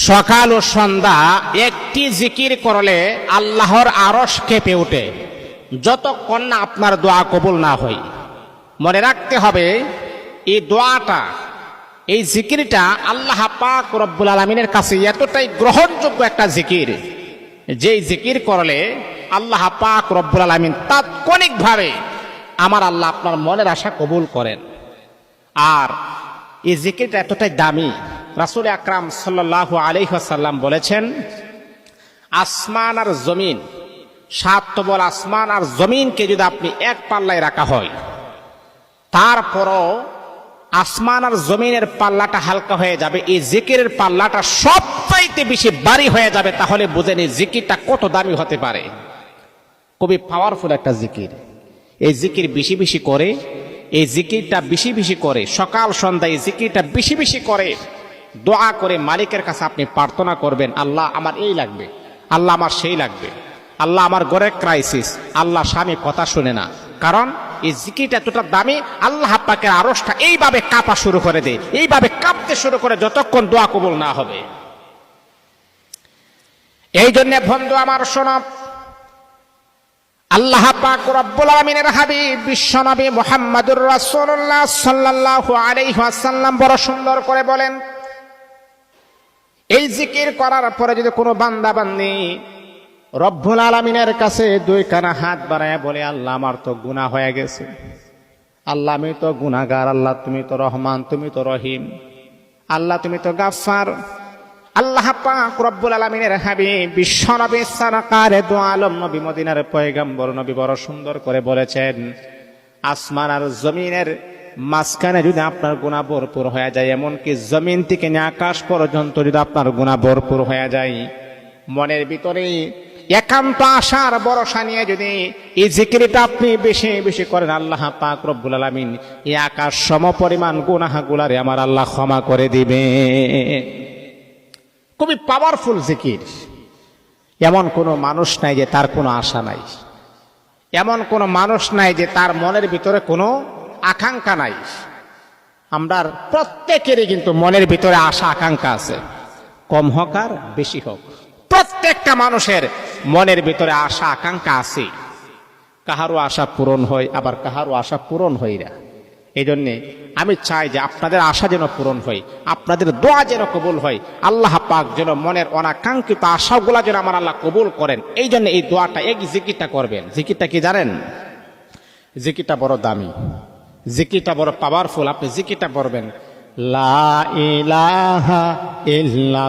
সকাল ও সন্ধ্যা একটি জিকির করলে আল্লাহর আরশ কেঁপে ওঠে, যতক্ষণ না আপনার দোয়া কবুল না হয়। মনে রাখতে হবে, এই দোয়াটা, এই জিকিরটা আল্লাহ পাক রব্বুল আলামিনের কাছে এতটাই গ্রহণযোগ্য একটা জিকির, যেই জিকির করলে আল্লাহ পাক রব্বুল আলামিন তাৎক্ষণিকভাবে আমার আল্লাহ আপনার মনের আশা কবুল করেন। আর এই জিকিরটা এতটাই দামি, রাসূল আকরাম সাল্লাল্লাহু আলাইহি ওয়াসাল্লাম বলেছেন, আসমান আর জমিন, সাত তবল আসমান আর জমিনকে যদি আপনি এক পাল্লায় রাখা হয়, তারপরও আসমান আর জমিনের পাল্লাটা হালকা হয়ে যাবে, এই জিকিরের পাল্লাটা সবচাইতে বেশি ভারী হয়ে যাবে। তাহলে বুঝেন এই জিকিরটা কত দামি হতে পারে। খুবই পাওয়ারফুল একটা জিকির। এই জিকির বেশি বেশি করে, এই জিকিরটা বেশি বেশি করে, সকাল সন্ধ্যা এই জিকিরটা বেশি বেশি করে দোয়া করে মালিকের কাছে আপনি প্রার্থনা করবেন, আল্লাহ আমার এই লাগবে, আল্লাহ আমার সেই লাগবে, আল্লাহ আমার ঘরের ক্রাইসিস, আল্লাহ স্বামী কথা শুনে না। কারণ এই জিকিরটা এতটা দামি, আল্লাহ পাকের আরশটা এইভাবে কাঁপা শুরু করে দেয়, এইভাবে কাঁপতে শুরু করে যতক্ষণ দোয়া কবুল না হবে। এই জন্য বন্ধু আমার শোনো, আল্লাহ পাক রব্বুল আলামিনের হাবিব বিশ্বনবী মুহাম্মদুর রাসূলুল্লাহ সাল্লাল্লাহু আলাইহি ওয়াসাল্লাম বড় সুন্দর করে বলেন, এই জিকির করার পরে যদি কোনো বান্দা বান্দি রব্বুল আলামিনের কাছে দুই কানা হাত বাড়ায় বলে, আল্লাহ আমার তো গুনাহ হয়ে গেছে, আল্লাহ আমি তো গুনাহগার, আল্লাহ তুমি তো রহমান, তুমি তো রহিম, আল্লাহ তুমি তো গাফফার। আল্লাহ পাক রব্বুল আলামিনের হাবিব বিশ্বনবী সরকারে দু আলম নবী মদিনার পয়গম্বর নবী বড় সুন্দর করে বলেছেন, আসমান আর জমিনের মাঝখানে যদি আপনার গুনাহ ভরপুর হয়ে যায়, এমনকি জমিন থেকে নিয়ে আকাশ পর্যন্ত যদি আপনার গুনাহ ভরপুর হয়ে যায়, মনের ভিতরে একান্ত আশার ভরসা নিয়ে যদি এই জিকিরটা আপনি বেশি বেশি করেন, আল্লাহ পাক রব্বুল আলামিন এই আকাশ সম পরিমাণ গুনাহগুলারে আমার আল্লাহ ক্ষমা করে দিবে। খুবই পাওয়ারফুল জিকির। এমন কোনো মানুষ নাই যে তার কোনো আশা নাই, এমন কোনো মানুষ নাই যে তার মনের ভিতরে কোনো আকাঙ্ক্ষা নাই। আমরা প্রত্যেকেরই কিন্তু মনের ভিতরে আশা আকাঙ্ক্ষা আছে, কম হোক আর বেশি হোক, প্রত্যেকটা মানুষের মনের ভিতরে আশা আকাঙ্ক্ষা আছে। কাহারও আশা পূরণ হয়, আবার কাহারও আশা পূরণ হয় না। এই জন্যে আমি চাই যে আপনাদের আশা যেন পূরণ হয়, আপনাদের দোয়া যেন কবুল হয়, আল্লাহ পাক যেন মনের অনাকাঙ্ক্ষিত আশাগুলা যেন আমার আল্লাহ কবুল করেন। এই জন্য এই দোয়াটা, এই জিকিরটা করবেন। জিকিরটা কি জানেন? জিকিরটা বড় দামি, জিকিরটা বড় পাওয়ারফুল। আপনি জিকিরটা পড়বেন, লা ইলাহা ইল্লাল্লাহ।